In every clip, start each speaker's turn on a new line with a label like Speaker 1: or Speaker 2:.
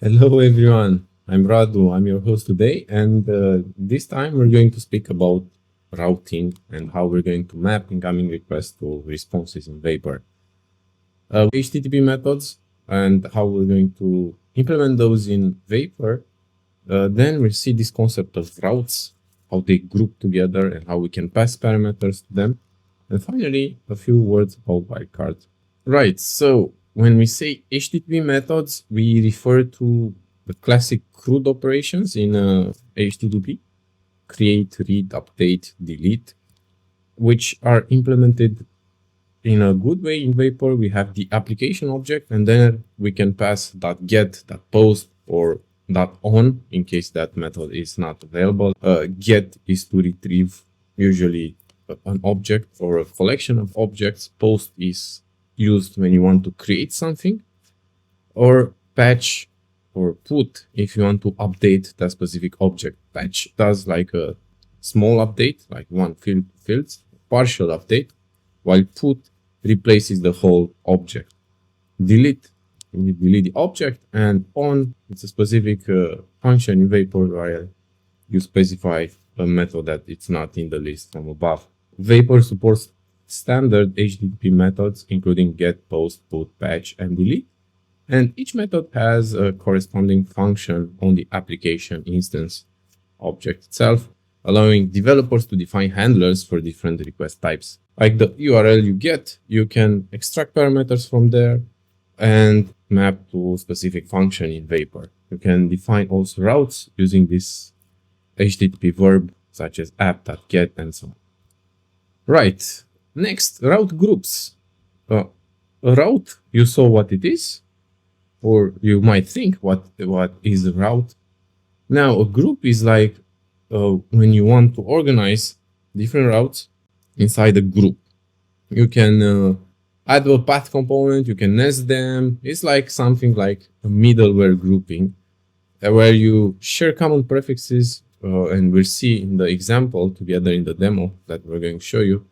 Speaker 1: Hello everyone, I'm Radu, I'm your host today, and this time we're going to speak about routing and how we're going to map incoming requests to responses in Vapor. HTTP methods and how we're going to implement those in Vapor. Then we see this concept of routes, how they group together and how we can pass parameters to them. And finally, a few words about wildcards. Right, so when we say HTTP methods, we refer to the classic CRUD operations in HTTP, create, read, update, delete, which are implemented in a good way in Vapor. We have the application object, and then we can pass .get, .post, or .on in case that method is not available. Get is to retrieve usually an object or a collection of objects. Post is used when you want to create something, or patch or put if you want to update that specific object. Patch does like a small update, like one fields, partial update, while put replaces the whole object. Delete, you delete the object, and on, it's a specific function in Vapor where you specify a method that it's not in the list from above. Vapor supports standard HTTP methods, including get, post, put, patch, and delete. And each method has a corresponding function on the application instance object itself, allowing developers to define handlers for different request types. Like the URL you get, you can extract parameters from there and map to a specific function in Vapor. You can define also routes using this HTTP verb, such as app.get and so on. Right. Next, route groups. A route, you saw what it is, or you might think what is a route. Now, a group is like when you want to organize different routes inside a group. You can add a path component, you can nest them. It's like something like a middleware grouping where you share common prefixes, and we'll see in the example together in the demo that we're going to show you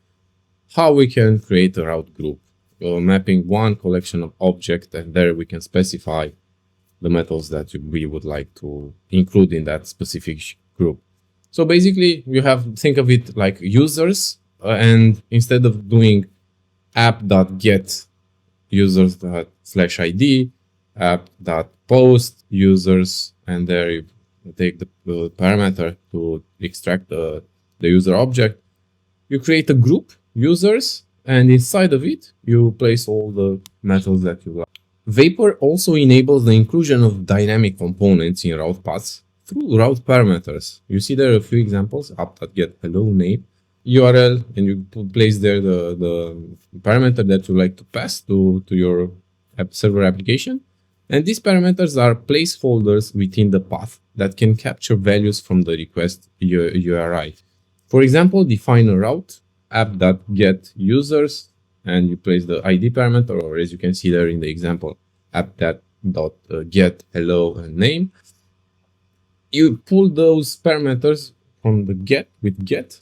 Speaker 1: how we can create a route group, mapping one collection of objects, and there we can specify the methods that we would like to include in that specific group. So basically, you have, think of it like users, and instead of doing app.get users./id, app.post users, and there you take the parameter to extract the user object, you create a group, users, and inside of it, you place all the methods that you like. Vapor also enables the inclusion of dynamic components in route paths through route parameters. You see there are a few examples, app.get hello name, URL, and you place there the parameter that you like to pass to your server application. And these parameters are placeholders within the path that can capture values from the request URI. For example, define a route, app.get users, and you place the ID parameter, or as you can see there in the example, app.get hello and name. You pull those parameters from the get with get,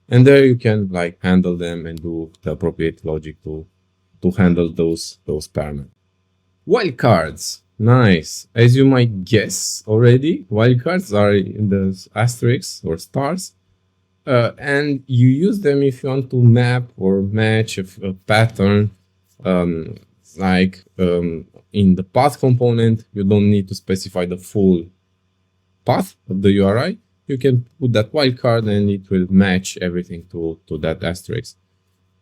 Speaker 1: and there you can like handle them and do the appropriate logic to handle those parameters. Wildcards. Nice. As you might guess already, wildcards are in the asterisks or stars. And you use them if you want to map or match a pattern. In the path component, you don't need to specify the full path of the URI. You can put that wildcard and it will match everything to that asterisk.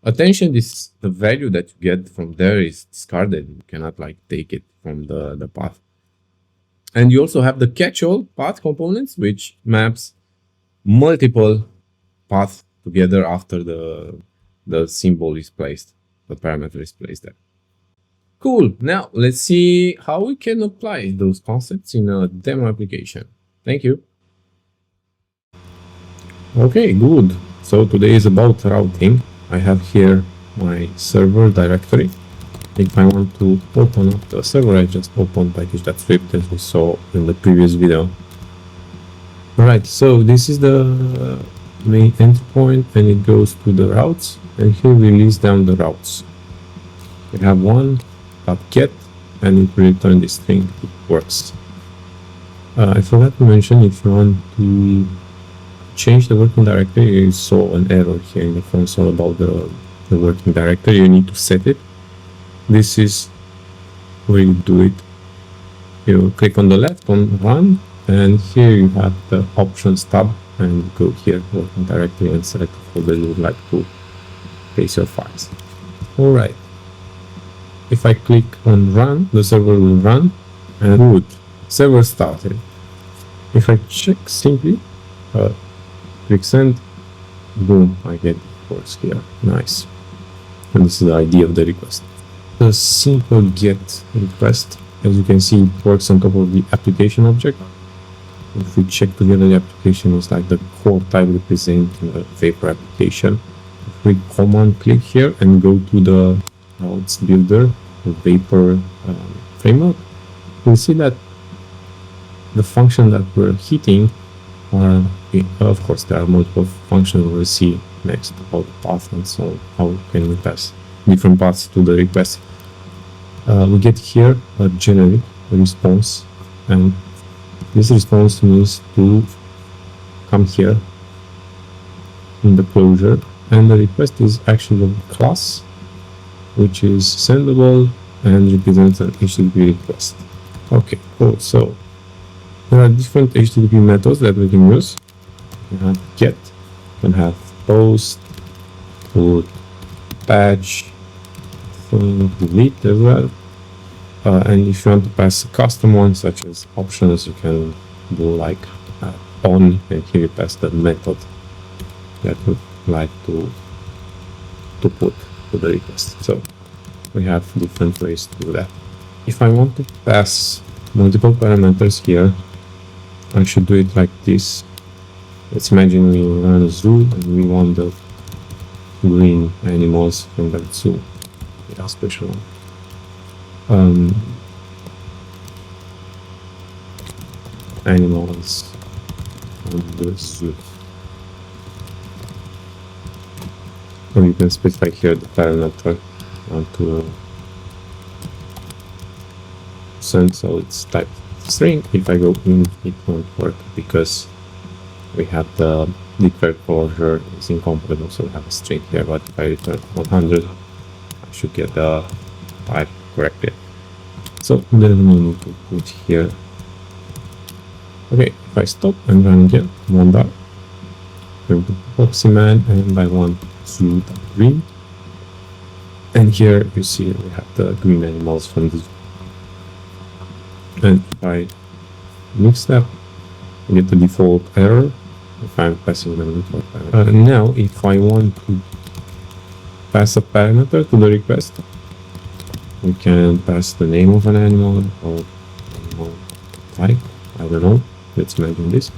Speaker 1: Attention, the value that you get from there is discarded. You cannot like take it from the path. And you also have the catch-all path components, which maps multiple path together after the symbol is placed, the parameter is placed there. Cool. Now let's see how we can apply those concepts in a demo application. Thank you. Okay, good. So today is about routing. I have here my server directory. If I want to open up the server, I just open package.script as we saw in the previous video. Alright, so this is the main endpoint, and it goes to the routes, and here we list down the routes. We have one .get, and it will return this string. It works. I forgot to mention, if you want to change the working directory, you saw an error here in the console about the working directory. You need to set it. This is where you do it. You click on the left on run, and here you have the options tab, and go here working directory and select the folder you would like to place your files. Alright, if I click on run, the server will run, and good, server started. If I check simply, click send, boom, I get works here. Nice. And this is the ID of the request. The simple get request, as you can see, it works on top of the application object. If we check together, the application is like the core type representing the Vapor application. If we command click here and go to the routes builder, the Vapor framework, we'll see that the function that we're hitting are, of course, there are multiple functions. We'll see next about the path and so how can we pass different paths to the request. We get here a generic response, and this response needs to come here in the closure, and the request is actually a class which is sendable and represents an HTTP request. Okay, cool. So there are different HTTP methods that we can use. We have get, we can have post, put, patch, delete as well. And if you want to pass a custom one, such as options, you can do like on, and here you pass the method that you would like to put to the request. So we have different ways to do that. If I want to pass multiple parameters here, I should do it like this. Let's imagine we run a zoo and we want the green animals from that zoo. Yeah, special one. Animals on the zoo. Or you can specify here the parameter to send, so it's type string. If I go in, it won't work because we have the declared closure is incompatible, so we have a string here. But if I return 100, I should get the type correctly. So there's no need to put here. Okay, if I stop and run again, $1, go to Postman, and I want to green. And here you see we have the green animals from the zoo. And if I mix that, I get the default error if I'm passing the default parameter. Now, if I want to pass a parameter to the request, we can pass the name of an animal or animal type. I don't know. Let's imagine this.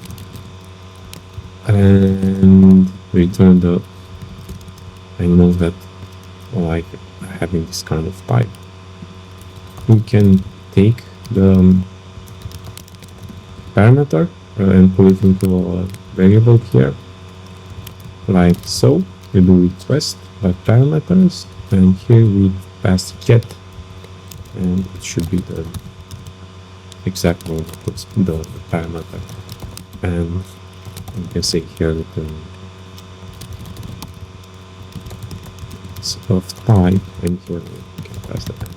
Speaker 1: And return the animals that like having this kind of type. We can take the parameter and put it into a variable here, like so. We do request by parameters, and here we pass get, and it should be the exact one that puts the parameter. And you can say here that of type, and here we can pass the animal type.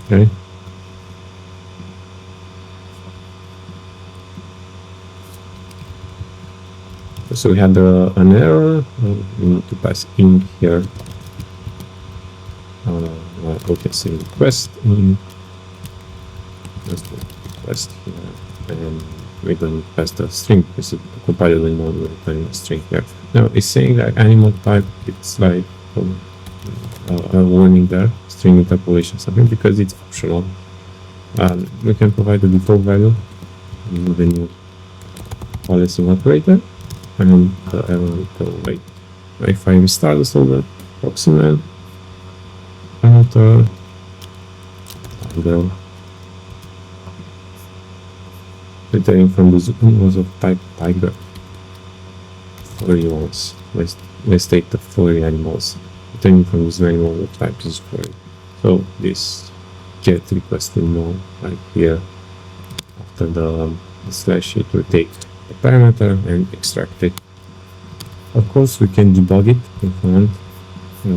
Speaker 1: Okay. So we had an error. We need to pass in here. Okay, say request in. Just request here, and we're going to pass the string because the compiler will know we're returning a string here. Now it's saying that animal type, it's like a warning there, string interpolation something, because it's optional. We can provide the default value in the new policy operator, and the error will go away. If I restart the solver, Postman, parameter, tiger, returning from the zoo was of type tiger. Furry ones. Let's take the furry animals. Returning from this animal of type is furry. So this get requested now, right here. After the slash, it will take the parameter and extract it. Of course, we can debug it if we want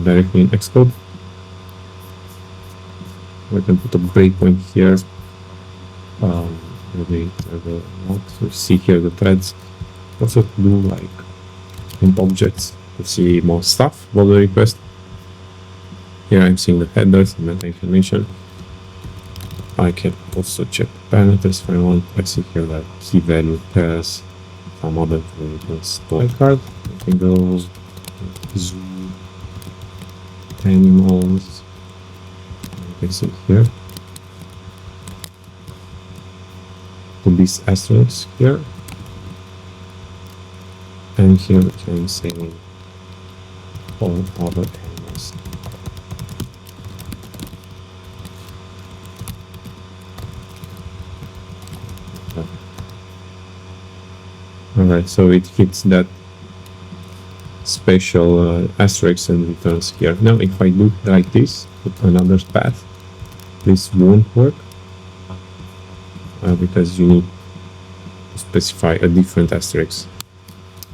Speaker 1: directly in Xcode. We can put a breakpoint here. Maybe we see here the threads. Also do like imp objects to see more stuff about the request. Here I'm seeing the headers and meta information. I can also check parameters if I want. I see here like key value pairs, some other variables. Wildcard, I can go zoo, animals. You can see here. To these asterisks here. And here we can say all other animals. Alright, so it hits that special asterisk and returns here. Now if I do like this, put another path, this won't work because you need to specify a different asterisk.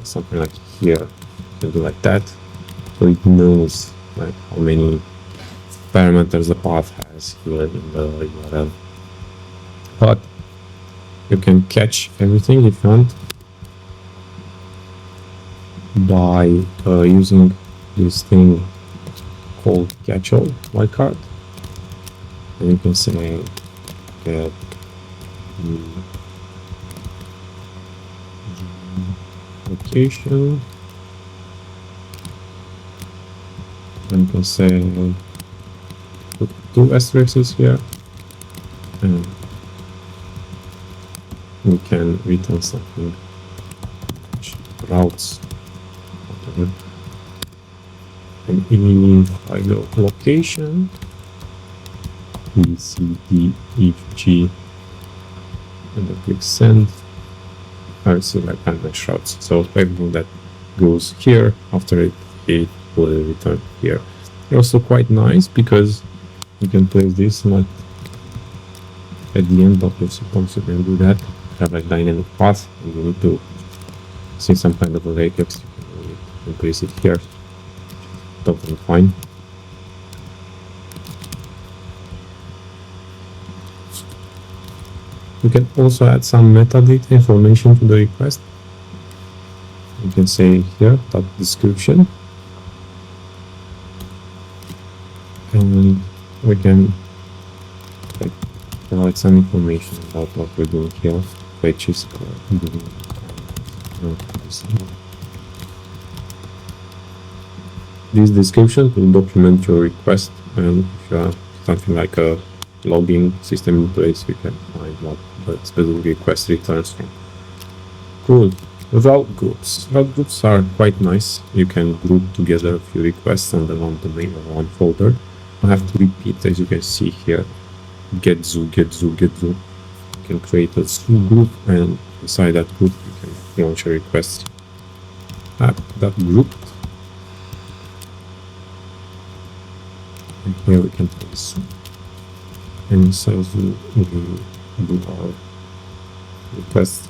Speaker 1: Something like here, you can do like that, so it knows like how many parameters the path has here in the URL. But you can catch everything if you want by using this thing called catch-all wildcard, and you can say get location, and you can say put 2 asterisks here, and we can return something routes, whatever. And if I go location B, C, D, E, G, and I click send, I see like unmatched routes. So everything that goes here after it will return here. They're also quite nice because you can place this like at the end of your sequence. You can do that. Have like dynamic path, and you need to see some kind of a regex. You can place it here. Totally fine. You can also add some metadata information to the request. You can say here dot description, and we can like provide some information about what we're doing here, which is doing. This description will document your request, and if you have something like a logging system in place, you can find what the specific request returns from. Cool. Route groups. Route groups are quite nice. You can group together a few requests under one domain or one folder. I have to repeat, as you can see here, get zoo, get zoo, get zoo. You can create a zoo group, and inside that group you can launch a request. Add that group. And here we can place zoo. And inside zoo we do our request.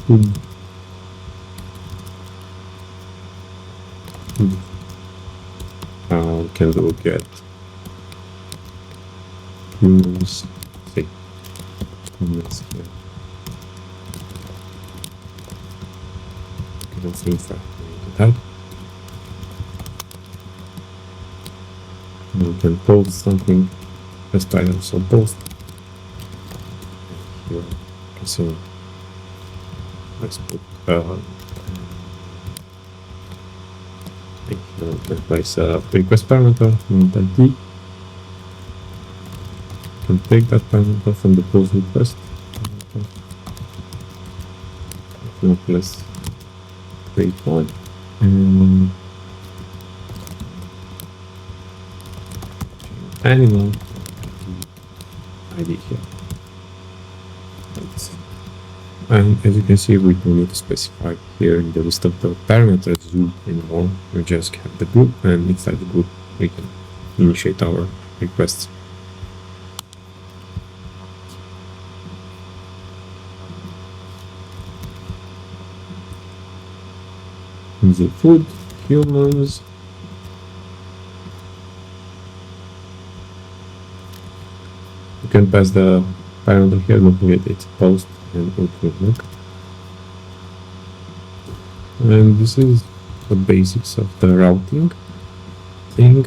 Speaker 1: We can do get humans, say humans here. Okay, let's insert that. We can post something. Let's try also post. Here, so let's put place a request parameter in that D. You can take that parameter from the post request. Now place breakpoint and animal ID here. And as you can see, we don't need to specify here in the list of the parameters zoo anymore. We just have the group, and inside the group we can initiate our requests. The food, humans. You can pass the parameter here, don't forget it's post and outlook. And this is the basics of the routing thing.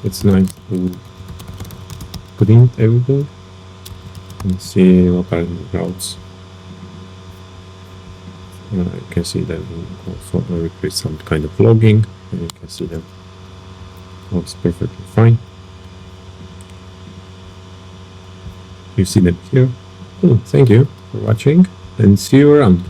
Speaker 1: It's nice to print everything and see what are the routes. You can see them also when we create some kind of logging, and you can see them. Works perfectly fine. You see them here. Thank you for watching and see you around.